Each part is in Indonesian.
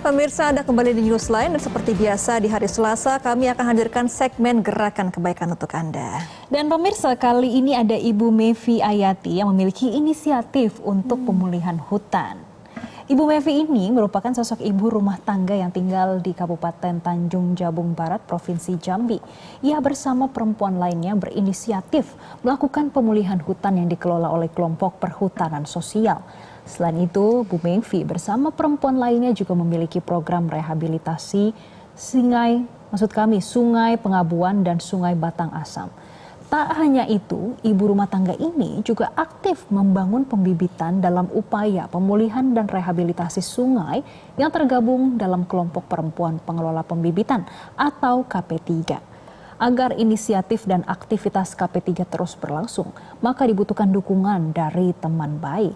Pemirsa, Anda kembali di Newsline dan seperti biasa di hari Selasa kami akan hadirkan segmen Gerakan Kebaikan untuk Anda. Dan pemirsa, kali ini ada Ibu Mevi Ayati yang memiliki inisiatif untuk pemulihan hutan. Ibu Mevi ini merupakan sosok ibu rumah tangga yang tinggal di Kabupaten Tanjung Jabung Barat, Provinsi Jambi. Ia bersama perempuan lainnya berinisiatif melakukan pemulihan hutan yang dikelola oleh kelompok perhutanan sosial. Selain itu, Bu Mevi bersama perempuan lainnya juga memiliki program rehabilitasi Sungai Pengabuan dan Sungai Batang Asam. Tak hanya itu, ibu rumah tangga ini juga aktif membangun pembibitan dalam upaya pemulihan dan rehabilitasi sungai yang tergabung dalam kelompok perempuan pengelola pembibitan atau KP3. Agar inisiatif dan aktivitas KP3 terus berlangsung, maka dibutuhkan dukungan dari teman baik.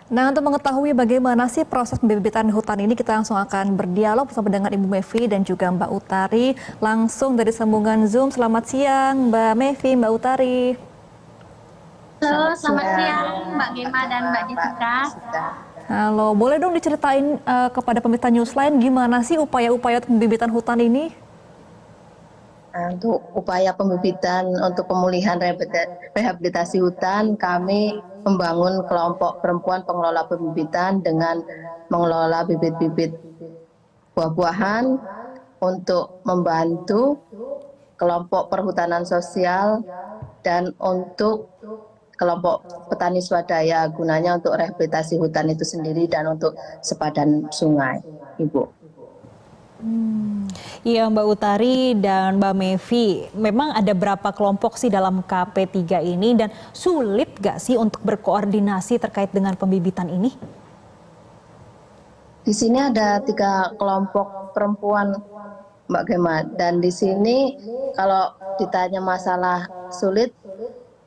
Nah, untuk mengetahui bagaimana sih proses pembibitan hutan ini, kita langsung akan berdialog bersama dengan Ibu Mevi dan juga Mbak Utari langsung dari sambungan Zoom. Selamat siang Mbak Mevi, Mbak Utari. Halo, selamat siang Mbak Gema dan Mbak Jessica. Halo, boleh dong diceritain kepada pemirsa Newsline gimana sih upaya-upaya pembibitan hutan ini? Untuk upaya pembibitan untuk pemulihan rehabilitasi hutan, kami membangun kelompok perempuan pengelola pembibitan dengan mengelola bibit-bibit buah-buahan untuk membantu kelompok perhutanan sosial dan untuk kelompok petani swadaya, gunanya untuk rehabilitasi hutan itu sendiri dan untuk sepadan sungai, Ibu. Iya, Mbak Utari dan Mbak Mevi, memang ada berapa kelompok sih dalam KP3 ini dan sulit gak sih untuk berkoordinasi terkait dengan pembibitan ini? Di sini ada 3 kelompok perempuan, Mbak Gema, dan di sini kalau ditanya masalah sulit,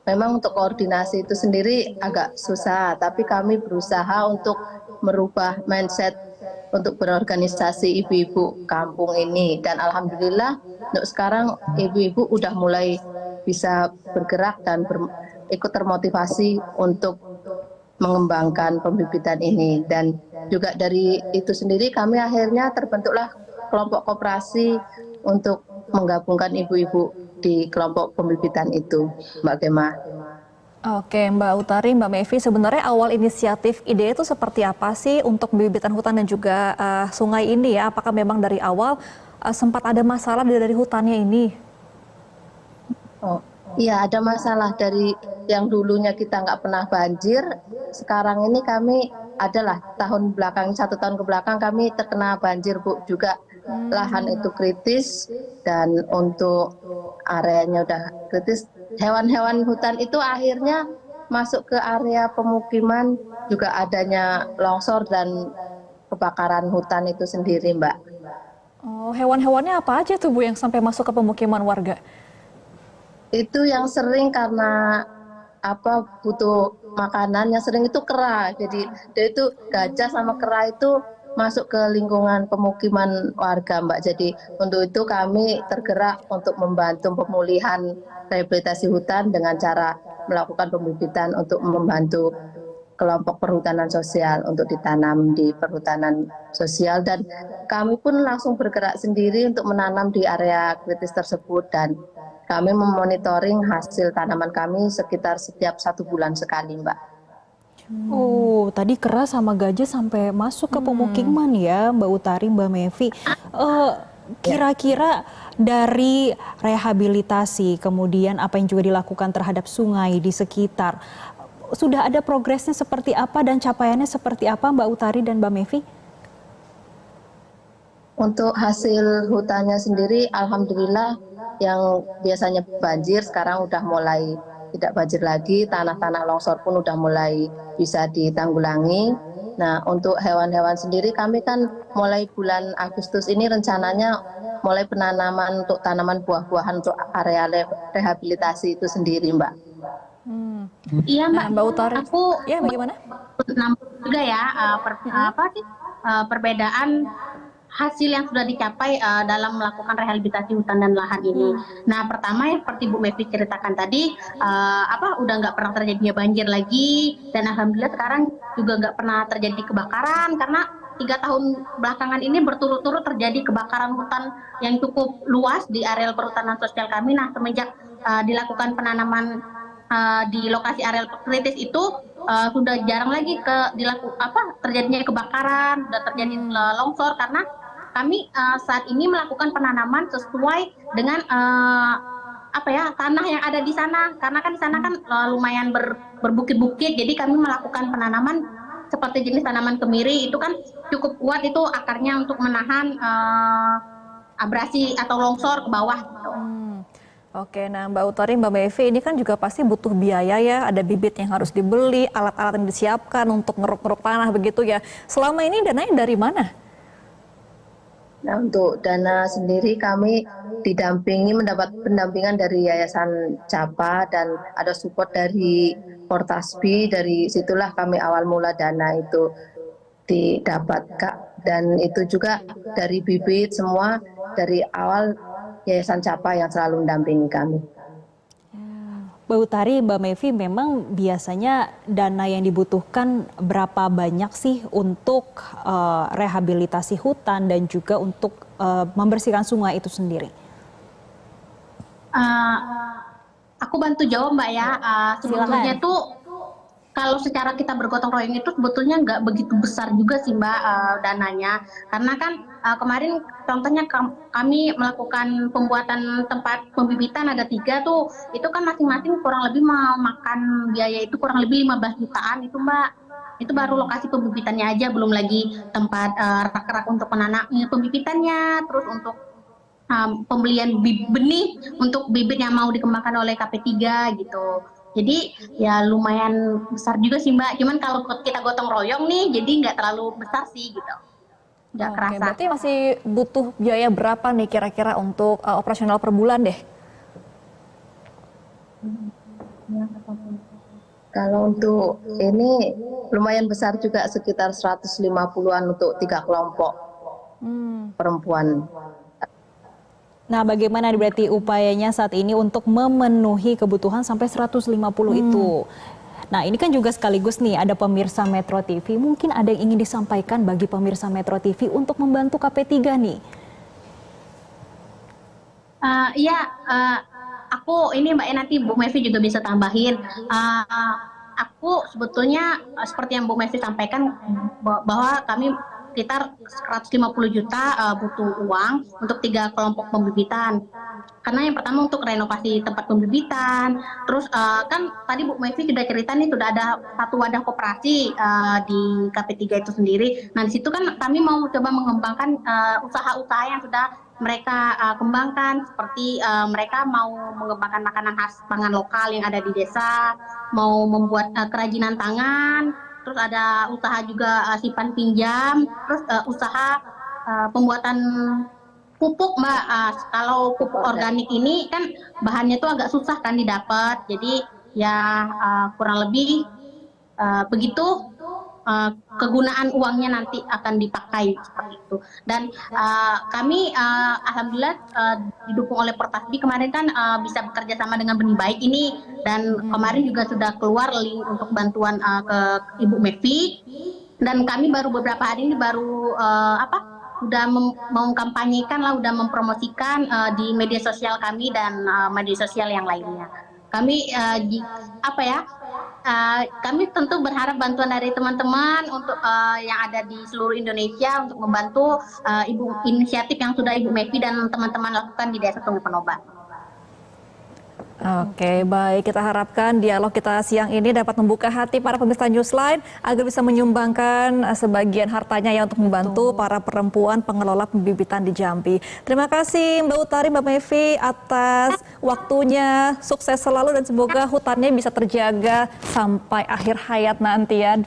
memang untuk koordinasi itu sendiri agak susah, tapi kami berusaha untuk merubah mindset untuk berorganisasi ibu-ibu kampung ini, dan alhamdulillah untuk sekarang ibu-ibu udah mulai bisa bergerak dan ikut termotivasi untuk mengembangkan pembibitan ini. Dan juga dari itu sendiri kami akhirnya terbentuklah kelompok koperasi untuk menggabungkan ibu-ibu di kelompok pembibitan itu, Mbak Gema. Oke, Mbak Utari, Mbak Mevi, sebenarnya awal inisiatif ide itu seperti apa sih untuk pembibitan hutan dan juga sungai ini ya? Apakah memang dari awal sempat ada masalah dari hutannya ini? Oh, iya, ada masalah dari yang dulunya kita nggak pernah banjir. Sekarang ini kami adalah 1 tahun ke belakang kami terkena banjir, Bu. Juga lahan itu kritis dan untuk areanya udah kritis. Hewan-hewan hutan itu akhirnya masuk ke area pemukiman, juga adanya longsor dan kebakaran hutan itu sendiri, Mbak. Oh, hewan-hewannya apa aja tuh Bu yang sampai masuk ke pemukiman warga? Itu yang sering karena butuh makanan, yang sering itu kera. Jadi itu gajah sama kera itu masuk ke lingkungan pemukiman warga, Mbak. Jadi untuk itu kami tergerak untuk membantu pemulihan rehabilitasi hutan dengan cara melakukan pembibitan untuk membantu kelompok perhutanan sosial untuk ditanam di perhutanan sosial, dan kami pun langsung bergerak sendiri untuk menanam di area kritis tersebut, dan kami memonitoring hasil tanaman kami sekitar setiap 1 bulan sekali, Mbak. Oh, tadi kera sama gajah sampai masuk ke pemukiman ya, Mbak Utari, Mbak Mevi. Kira-kira dari rehabilitasi, kemudian apa yang juga dilakukan terhadap sungai di sekitar, sudah ada progresnya seperti apa dan capaiannya seperti apa, Mbak Utari dan Mbak Mevi? Untuk hasil hutannya sendiri, alhamdulillah yang biasanya banjir sekarang udah mulai tidak banjir lagi, tanah-tanah longsor pun udah mulai bisa ditanggulangi. Nah, untuk hewan-hewan sendiri kami kan mulai bulan Agustus ini rencananya mulai penanaman untuk tanaman buah-buahan untuk area rehabilitasi itu sendiri, Mbak. Iya Mbak, Nah, Mbak Utari, aku ya bagaimana? nampak juga ya perbedaan hasil yang sudah dicapai dalam melakukan rehabilitasi hutan dan lahan ini. Nah, pertama yang seperti Bu Mevi ceritakan tadi, udah nggak pernah terjadinya banjir lagi, dan alhamdulillah sekarang juga nggak pernah terjadi kebakaran karena 3 tahun belakangan ini berturut-turut terjadi kebakaran hutan yang cukup luas di areal perhutanan sosial kami. Nah, semenjak dilakukan penanaman di lokasi areal kritis itu sudah jarang lagi terjadinya kebakaran, sudah terjadi longsor karena kami saat ini melakukan penanaman sesuai dengan tanah yang ada di sana, karena kan di sana kan lumayan berbukit-bukit, jadi kami melakukan penanaman seperti jenis tanaman kemiri itu kan cukup kuat itu akarnya untuk menahan abrasi atau longsor ke bawah gitu. Oke, nah Mbak Utari, Mbak Mevi, ini kan juga pasti butuh biaya ya, ada bibit yang harus dibeli, alat-alat yang disiapkan untuk ngeruk-ngeruk tanah begitu ya. Selama ini dananya dari mana? Nah, untuk dana sendiri kami mendapat pendampingan dari Yayasan CAPA dan ada support dari Portasbi. Dari situlah kami awal mula dana itu didapat, Kak. Dan itu juga dari bibit semua dari awal Yayasan CAPA yang selalu mendampingi kami. Mbak Utari, Mbak Mevi, memang biasanya dana yang dibutuhkan berapa banyak sih untuk rehabilitasi hutan dan juga untuk membersihkan sungai itu sendiri? Aku bantu jawab Mbak ya. Sebetulnya tuh kalau secara kita bergotong royong itu sebetulnya nggak begitu besar juga sih Mbak dananya. Karena kan kemarin contohnya kami melakukan pembuatan tempat pembibitan ada 3 tuh. Itu kan masing-masing kurang lebih memakan biaya itu kurang lebih 15 jutaan itu Mbak. Itu baru lokasi pembibitannya aja, belum lagi tempat rak-rak untuk menanam pembibitannya, terus untuk pembelian benih untuk bibit yang mau dikembangkan oleh KP3 gitu. Jadi ya lumayan besar juga sih Mbak. Cuman kalau kita gotong royong nih, jadi nggak terlalu besar sih gitu. Nggak kerasa. Berarti masih butuh biaya berapa nih kira-kira untuk operasional per bulan deh? Kalau untuk ini lumayan besar juga, sekitar 150-an untuk 3 kelompok perempuan. Nah, bagaimana berarti upayanya saat ini untuk memenuhi kebutuhan sampai 150 itu? Nah, ini kan juga sekaligus nih ada pemirsa Metro TV. Mungkin ada yang ingin disampaikan bagi pemirsa Metro TV untuk membantu KP3 nih. Aku ini Mbak nanti Bu Mevi juga bisa tambahin. Aku sebetulnya seperti yang Bu Mevi sampaikan bahwa kami sekitar 150 juta butuh uang untuk 3 kelompok pembibitan. Karena yang pertama untuk renovasi tempat pembibitan, terus kan tadi Bu Mevi sudah cerita nih sudah ada satu wadah koperasi di KP3 itu sendiri. Nah di situ kan kami mau coba mengembangkan usaha-usaha yang sudah mereka kembangkan, seperti mereka mau mengembangkan makanan khas pangan lokal yang ada di desa, mau membuat kerajinan tangan, terus ada usaha juga simpan pinjam, terus usaha pembuatan pupuk Mbak. Kalau pupuk organik ini kan bahannya tuh agak susah kan didapat, jadi ya kurang lebih begitu kegunaan uangnya nanti akan dipakai seperti itu. Dan kami alhamdulillah didukung oleh Portasbi kemarin kan bisa bekerja sama dengan Benih Baik ini, dan kemarin juga sudah keluar link untuk bantuan ke Ibu Mevi, dan kami baru beberapa hari ini baru udah mengkampanyekan lah, udah mempromosikan di media sosial kami dan media sosial yang lainnya. Kami kami tentu berharap bantuan dari teman-teman untuk yang ada di seluruh Indonesia untuk membantu inisiatif yang sudah Ibu Mevi dan teman-teman lakukan di Desa Tunggu Penobat. Oke, baik. Kita harapkan dialog kita siang ini dapat membuka hati para pemirsa Newsline agar bisa menyumbangkan sebagian hartanya ya untuk membantu para perempuan pengelola pembibitan di Jambi. Terima kasih Mbak Utari, Mbak Mevi atas waktunya. Sukses selalu dan semoga hutannya bisa terjaga sampai akhir hayat nanti ya.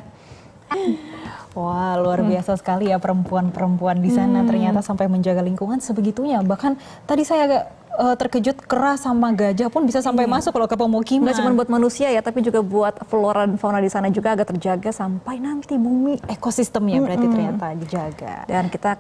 Wah, luar biasa sekali ya perempuan-perempuan di sana ternyata sampai menjaga lingkungan sebegitunya. Bahkan tadi saya agak terkejut keras sama gajah pun bisa sampai masuk loh ke pemukiman. Nggak cuma buat manusia ya, tapi juga buat flora dan fauna di sana juga agak terjaga sampai nanti bumi. Ekosistemnya berarti ternyata dijaga. Dan kita